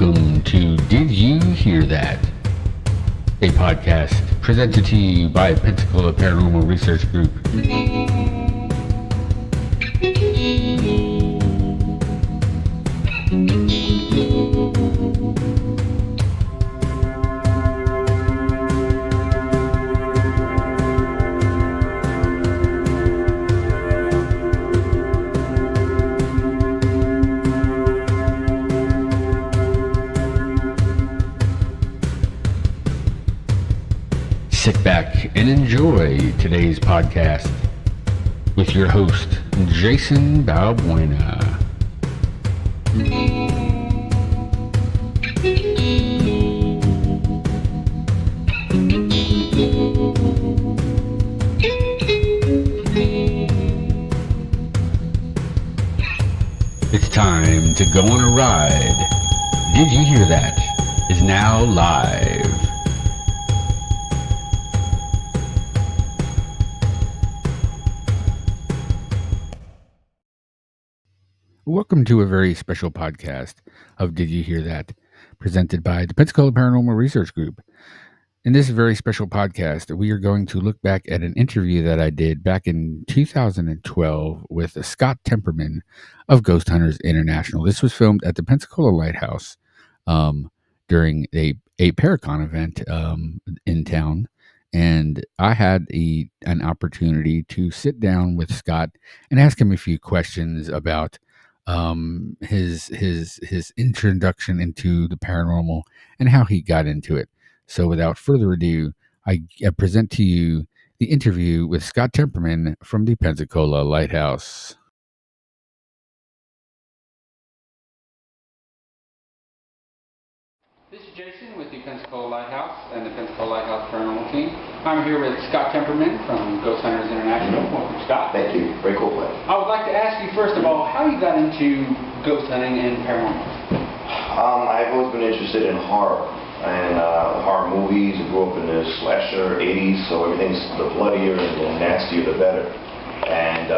Welcome to Did You Hear That? A podcast presented to you by Pensacola Paranormal Research Group. Sit back and enjoy today's podcast with your host, Jason Balbuena. It's time to go on a ride. Did You Hear That? Is now live. Welcome to a very special podcast of Did You Hear That? Presented by the Pensacola Paranormal Research Group. In this very special podcast, we are going to look back at an interview that I did back in 2012 with Scott Tepperman of Ghost Hunters International. This was filmed at the Pensacola Lighthouse during a Paracon event in town. And I had an opportunity to sit down with Scott and ask him a few questions about his introduction into the paranormal and how he got into it. So without further ado, I present to you the interview with Scott Tepperman from the Pensacola Lighthouse. This is Jason with the Pensacola Lighthouse and the Pensacola Lighthouse Paranormal team. I'm here with Scott Tepperman from Ghost Hunters International. Welcome, Scott. Thank you. Very cool place. I would like to ask you, first of all, how you got into ghost hunting and paranormal. I've always been interested in horror and horror movies. I grew up in the slasher 80s, so everything's the bloodier and the nastier the better. And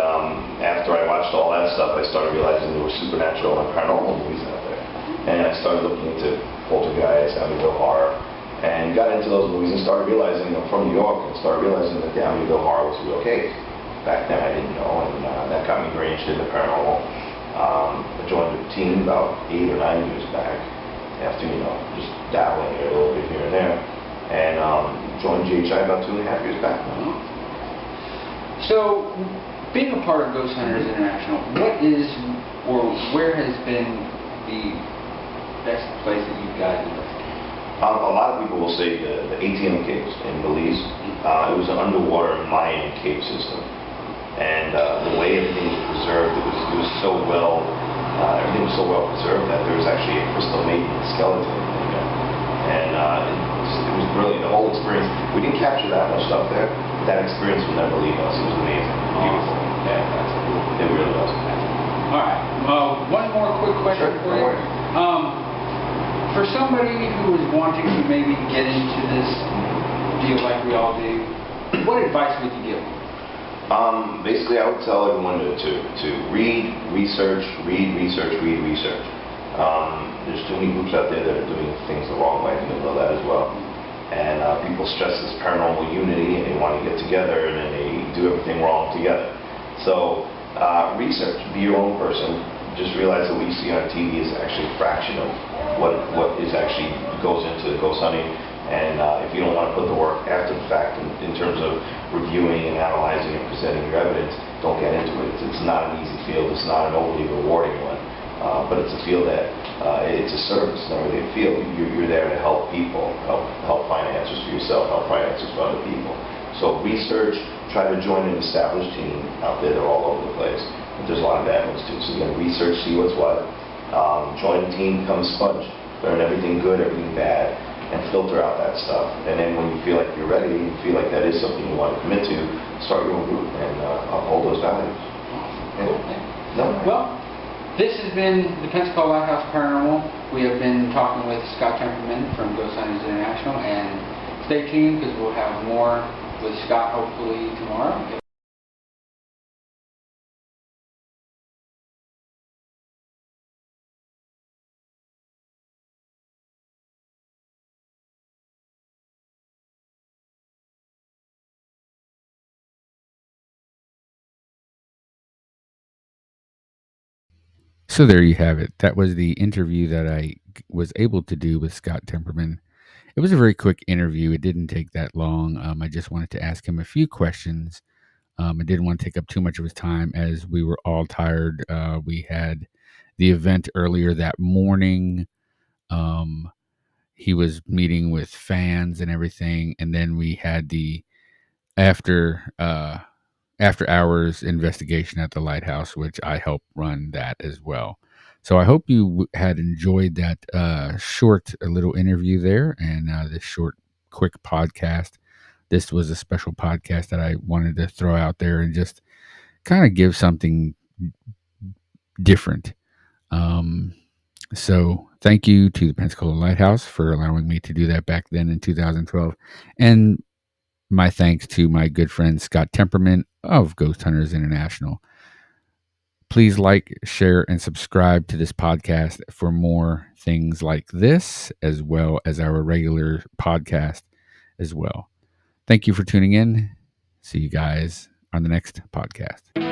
after I watched all that stuff, I started realizing there were supernatural and paranormal movies out there. And I started looking into poltergeist, Amityville horror, and got into those movies and started realizing, I'm from New York, and started realizing that the Amityville horror was a real case. Back then I didn't know, and that got me very interested in the paranormal. I joined a team about 8 or 9 years back, after, just dabbling a little bit here and there, and joined GHI about 2.5 years back now. So, being a part of Ghost Hunters International, what is, or where has been the best place that you guys investigate? A lot of people will say the ATM caves in Belize. It was an underwater Mayan cave system. And the way everything was preserved, it was so well, everything was so well preserved that there was actually a crystal maiden skeleton in there. And it was brilliant, the whole experience. We didn't capture that much stuff there, but that experience will never leave us. It was amazing, beautiful. Yeah, it really was. All right, one more quick question for you. For somebody who is wanting to maybe get into this deal like we all do, what advice would you give them? Basically, I would tell everyone to read, research. There's too many groups out there that are doing things the wrong way, and you know that as well. And people stress this paranormal unity, and they want to get together, and then they do everything wrong together. So, research. Be your own person. Just realize that what you see on TV is actually a fraction of what is actually goes into ghost hunting. And if you don't want to put the work after the fact in terms of reviewing and analyzing and presenting your evidence, don't get into it. It's not an easy field. It's not an overly rewarding one. But it's a field that it's a service, not really a field. You're there to help people, help find answers for yourself, help find answers for other people. So research, try to join an established team out there. They're all over the place. But there's a lot of bad ones too. So you're going to research, see what's what. Join a team, become a sponge. Learn everything good, everything bad, and filter out that stuff. And then when you feel like you're ready, you feel like that is something you want to commit to, start your own group and uphold those values. Yeah. No. Well, this has been the Pensacola Lighthouse Paranormal. We have been talking with Scott Tepperman from Ghost Hunters International, and stay tuned because we'll have more with Scott hopefully tomorrow. So there you have it. That was the interview that I was able to do with Scott Temperman. It was a very quick interview. It didn't take that long. I just wanted to ask him a few questions. I didn't want to take up too much of his time as we were all tired. We had the event earlier that morning. Um, he was meeting with fans and everything, and then we had the after after hours investigation at the lighthouse, which I helped run that as well. So I hope you had enjoyed that short little interview there and this short, quick podcast. This was a special podcast that I wanted to throw out there and just kind of give something different. Um, so thank you to the Pensacola Lighthouse for allowing me to do that back then in 2012. And my thanks to my good friend Scott Temperman of Ghost Hunters International. Please like, share, and subscribe to this podcast for more things like this, as well as our regular podcast as well. Thank you for tuning in. See you guys on the next podcast.